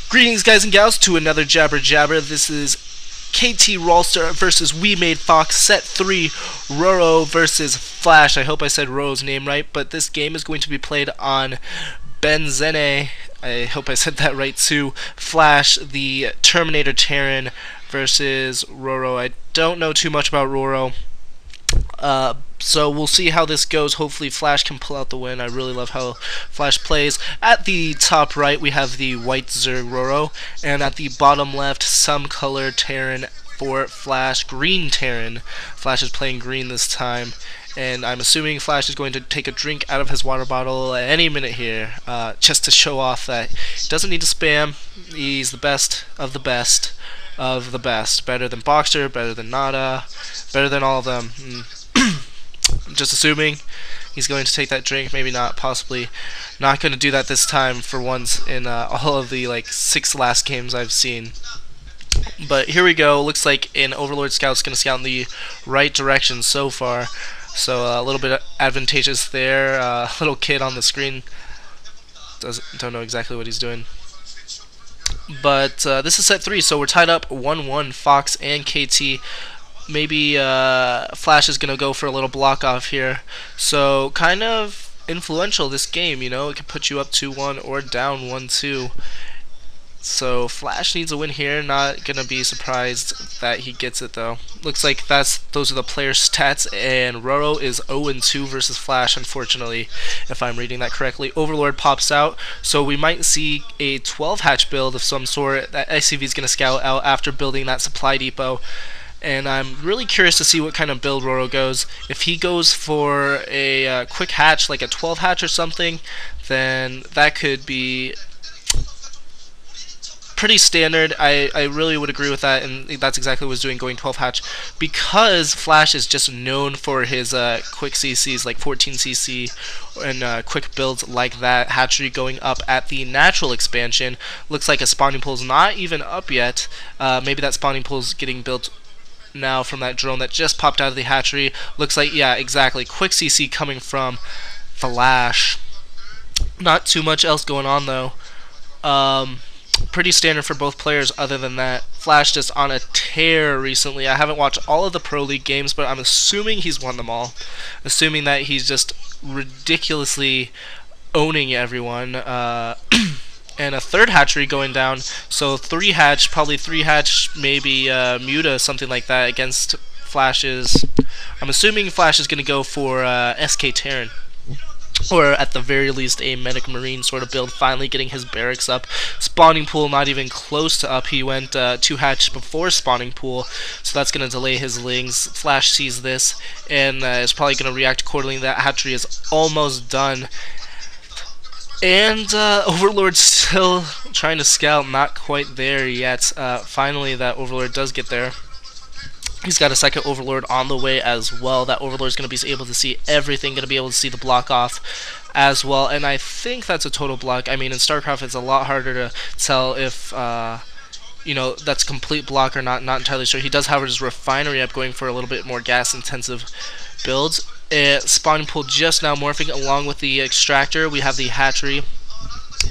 Greetings, guys and gals, to another Jabber Jabber. This is KT Rolster versus WeMade FOX, Set 3, RorO versus Flash. I hope I said RorO's name right, but this game is going to be played on Benzene. I hope I said that right too. Flash, the Terminator Terran, versus RorO. I don't know too much about RorO. So we'll see how this goes. Hopefully Flash can pull out the win. I really love how Flash plays. At the top right we have the white Zerg RorO, and at the bottom left some color Terran for Flash, green Terran. Flash is playing green this time, and I'm assuming Flash is going to take a drink out of his water bottle at any minute here, just to show off that he doesn't need to spam. He's the best of the best of the best. Better than Boxer, better than Nada, better than all of them. I'm just assuming he's going to take that drink. Maybe not, possibly not going to do that this time for once in all of the like 6 last games I've seen. But here we go. Looks like an Overlord Scout's going to scout in the right direction so far. So a little bit advantageous there. Little kid on the screen. Don't know exactly what he's doing. But this is set 3, so we're tied up 1-1, Fox and KT. Maybe Flash is going to go for a little block off here. So kind of influential this game, you know. It can put you up 2-1 or down 1-2. So Flash needs a win here. Not going to be surprised that he gets it though. Looks like those are the player stats, and RorO is 0-2 versus Flash, unfortunately, if I'm reading that correctly. Overlord pops out, so we might see a 12 hatch build of some sort that SCV is going to scout out after building that supply depot. And I'm really curious to see what kind of build RorO goes. If he goes for a quick hatch, like a 12 hatch or something, then that could be pretty standard. I really would agree with that, and that's exactly what he's doing, going 12 hatch, because Flash is just known for his quick CCs, like 14 CC, and quick builds like that. Hatchery going up at the natural expansion. Looks like a spawning pool's not even up yet. Maybe that spawning pool's getting built now from that drone that just popped out of the hatchery. Looks like, yeah, exactly, quick CC coming from Flash. Not too much else going on though. Pretty standard for both players. Other than that, Flash just on a tear recently. I haven't watched all of the Proleague games, but I'm assuming he's won them all. Assuming that he's just ridiculously owning everyone. And a third hatchery going down, so 3 hatch, probably 3 hatch, maybe Muta, something like that against Flash's. I'm assuming Flash is going to go for SK Terran, or at the very least a medic marine sort of build, finally getting his barracks up. Spawning pool not even close to up. He went 2 hatch before spawning pool, so that's going to delay his lings. Flash sees this and is probably going to react accordingly. That hatchery is almost done. And Overlord's still trying to scout, not quite there yet. Finally that Overlord does get there. He's got a second Overlord on the way as well. That Overlord's going to be able to see everything, going to be able to see the block off as well. And I think that's a total block. I mean, in Starcraft it's a lot harder to tell if you know, that's complete block or not. Not entirely sure. He does have his refinery up, going for a little bit more gas intensive builds. Spawning pool just now morphing along with the extractor. We have the hatchery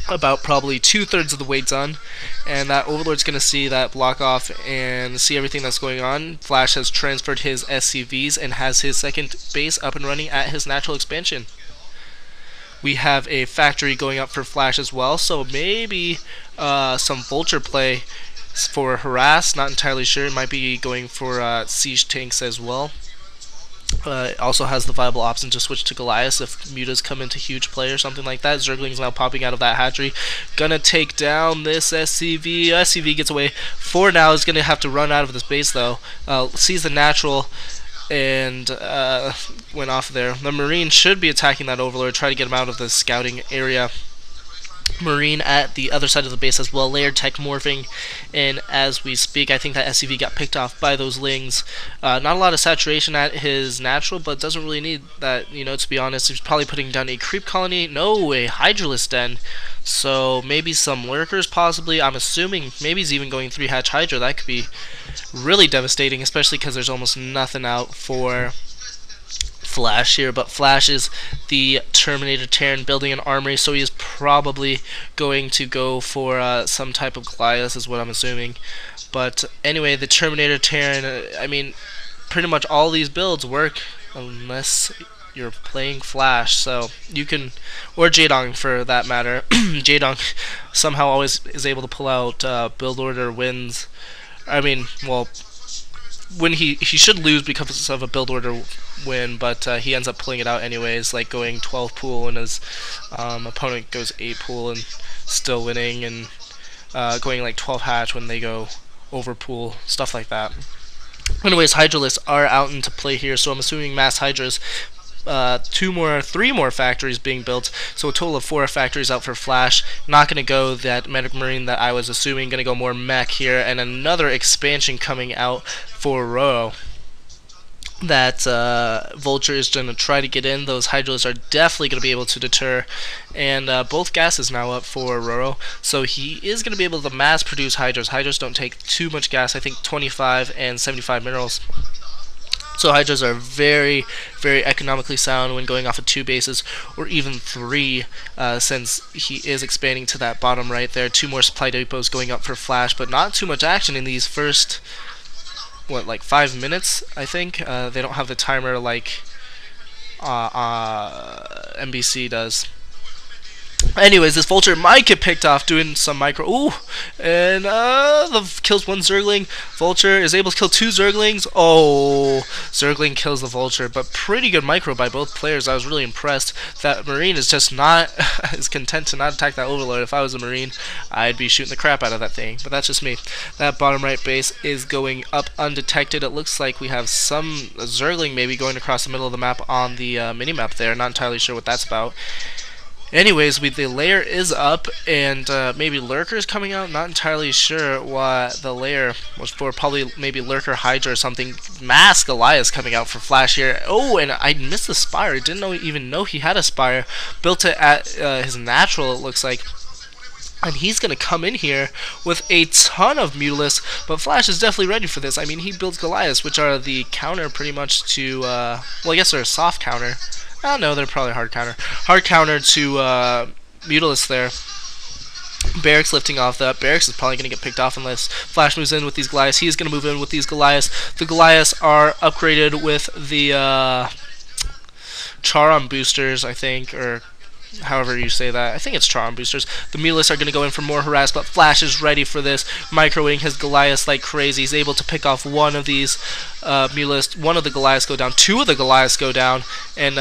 about probably 2/3 of the way done, and that Overlord's going to see that block off and see everything that's going on. Flash has transferred his SCVs and has his second base up and running at his natural expansion. We have a factory going up for Flash as well, so maybe some vulture play for harass. Not entirely sure. It might be going for siege tanks as well. It also has the viable option to switch to Goliath if mutas come into huge play or something like that. Zergling's now popping out of that hatchery. Gonna take down this SCV. SCV gets away for now. Is gonna have to run out of this base though. Sees the natural and went off there. The Marine should be attacking that Overlord. Try to get him out of the scouting area. Marine at the other side of the base as well, layered tech morphing, and as we speak I think that SCV got picked off by those lings. Not a lot of saturation at his natural, but doesn't really need that, you know, to be honest. He's probably putting down a creep colony, no, a Hydralisk den, so maybe some lurkers possibly. I'm assuming maybe he's even going 3 hatch Hydra. That could be really devastating, especially because there's almost nothing out for Flash here, but Flash is the Terminator Terran building an armory, so he is probably going to go for some type of Goliath, is what I'm assuming. But anyway, the Terminator Terran, I mean, pretty much all these builds work unless you're playing Flash, so you can, or Jaedong for that matter. Jaedong somehow always is able to pull out build order wins. I mean, well, when he should lose because of a build order win, but he ends up pulling it out anyways, like going 12 pool and his opponent goes 8 pool and still winning, and going like 12 hatch when they go over pool, stuff like that. Anyways, Hydralisks are out into play here, so I'm assuming mass Hydras. 3 more factories being built, so a total of 4 factories out for Flash. Not going to go that Medic Marine that I was assuming, going to go more mech here, and another expansion coming out for RorO. That Vulture is going to try to get in. Those Hydralisks are definitely going to be able to deter, and both gas is now up for RorO, so he is going to be able to mass produce Hydras. Hydras don't take too much gas, I think 25 and 75 minerals. So Hydras are very, very economically sound when going off of 2 bases, or even 3, since he is expanding to that bottom right there. 2 more supply depots going up for Flash, but not too much action in these first, what, like 5 minutes, I think? They don't have the timer like NBC does. Anyways, this Vulture might get picked off doing some micro. Ooh, and kills 1 Zergling. Vulture is able to kill 2 Zerglings. Oh, Zergling kills the Vulture, but pretty good micro by both players. I was really impressed. That Marine is just not is content to not attack that Overlord. If I was a Marine, I'd be shooting the crap out of that thing. But that's just me. That bottom right base is going up undetected. It looks like we have some Zergling maybe going across the middle of the map on the mini map there. Not entirely sure what that's about. Anyways, the layer is up, and maybe Lurker's coming out. Not entirely sure what the layer was for. Probably maybe Lurker Hydra or something. Mass Goliath coming out for Flash here. Oh, and I missed the Spire. Didn't even know he had a Spire. Built it at his natural, it looks like. And he's going to come in here with a ton of Mutalisks, but Flash is definitely ready for this. I mean, he builds Goliaths, which are the counter pretty much to, well, I guess they're a soft counter. Oh, no, they're probably hard counter. Hard counter to Mutalisks there. Barracks lifting off that. Barracks is probably going to get picked off unless Flash moves in with these Goliaths. He's going to move in with these Goliaths. The Goliaths are upgraded with the Charon boosters, I think, or however you say that. I think it's Charon boosters. The Mutalisks are going to go in for more harass, but Flash is ready for this. Microwing his Goliaths like crazy. He's able to pick off 1 of these Mutalisks. 1 of the Goliaths go down. 2 of the Goliaths go down. And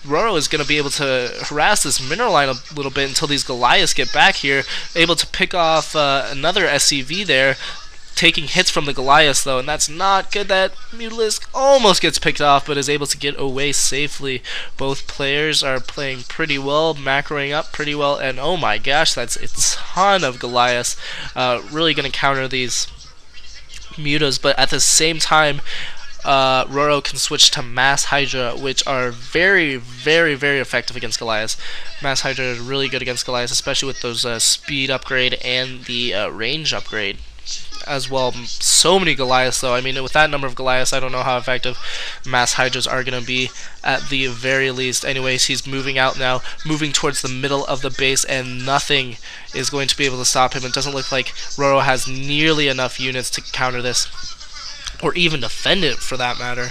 RorO is going to be able to harass this mineral line a little bit until these Goliaths get back here. Able to pick off another SCV there. Taking hits from the Goliaths though, and that's not good. That Mutalisk almost gets picked off, but is able to get away safely. Both players are playing pretty well, macroing up pretty well, and oh my gosh, that's a ton of Goliaths. Really going to counter these Mutas, but at the same time, RorO can switch to Mass Hydra, which are very, very, very effective against Goliaths. Mass Hydra is really good against Goliaths, especially with those speed upgrade and the range upgrade as well. So many Goliaths though. I mean, with that number of Goliaths, I don't know how effective Mass Hydras are going to be at the very least. Anyways, he's moving out now, moving towards the middle of the base, and nothing is going to be able to stop him. It doesn't look like RorO has nearly enough units to counter this, or even defend it for that matter.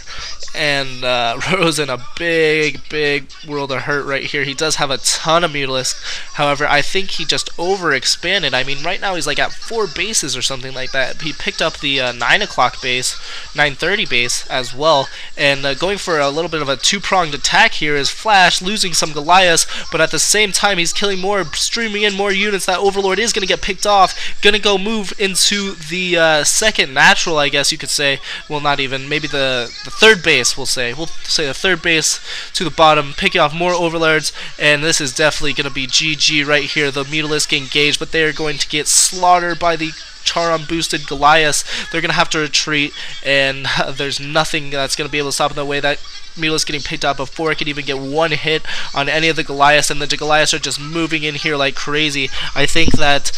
And RorO's in a big, big world of hurt right here. He does have a ton of Mutalisks. However, I think he just overexpanded. I mean, right now he's like at 4 bases or something like that. He picked up the 9 o'clock base, 9:30 base as well. And going for a little bit of a 2-pronged attack here is Flash, losing some Goliaths, but at the same time he's killing more, streaming in more units. That Overlord is going to get picked off. Going to go move into the second natural, I guess you could say. Well, not even. Maybe the third base. We'll say the 3rd base to the bottom, picking off more Overlords, and this is definitely going to be GG right here. The Mutalisk engaged, but they are going to get slaughtered by the Charon boosted Goliaths. They're going to have to retreat, and there's nothing that's going to be able to stop in the way. That Mutalisk getting picked up before it could even get 1 hit on any of the Goliaths, and the Goliaths are just moving in here like crazy. I think that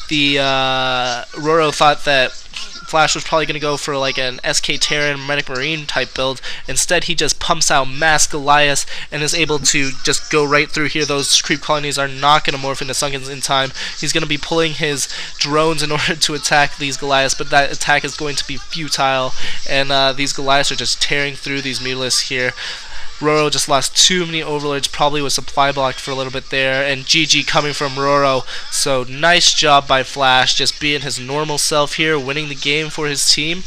the RorO thought that Flash was probably going to go for like an SK Terran Medic Marine type build. Instead, he just pumps out Mass Goliath and is able to just go right through here. Those creep colonies are not going to morph into Sunkens in time. He's going to be pulling his drones in order to attack these Goliaths, but that attack is going to be futile, and these Goliaths are just tearing through these Mutalisks here. RorO just lost too many Overlords, probably was supply blocked for a little bit there, and GG coming from RorO. So nice job by Flash, just being his normal self here, winning the game for his team.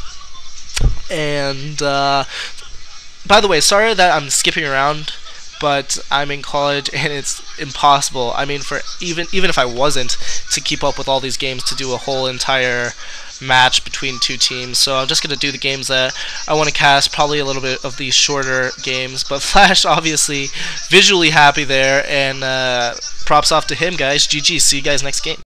And by the way, sorry that I'm skipping around, but I'm in college and it's impossible. I mean, for even if I wasn't, to keep up with all these games, to do a whole entire match between two teams. So I'm just going to do the games that I want to cast, probably a little bit of these shorter games. But Flash obviously visually happy there, and props off to him, guys. GG. See you guys next game.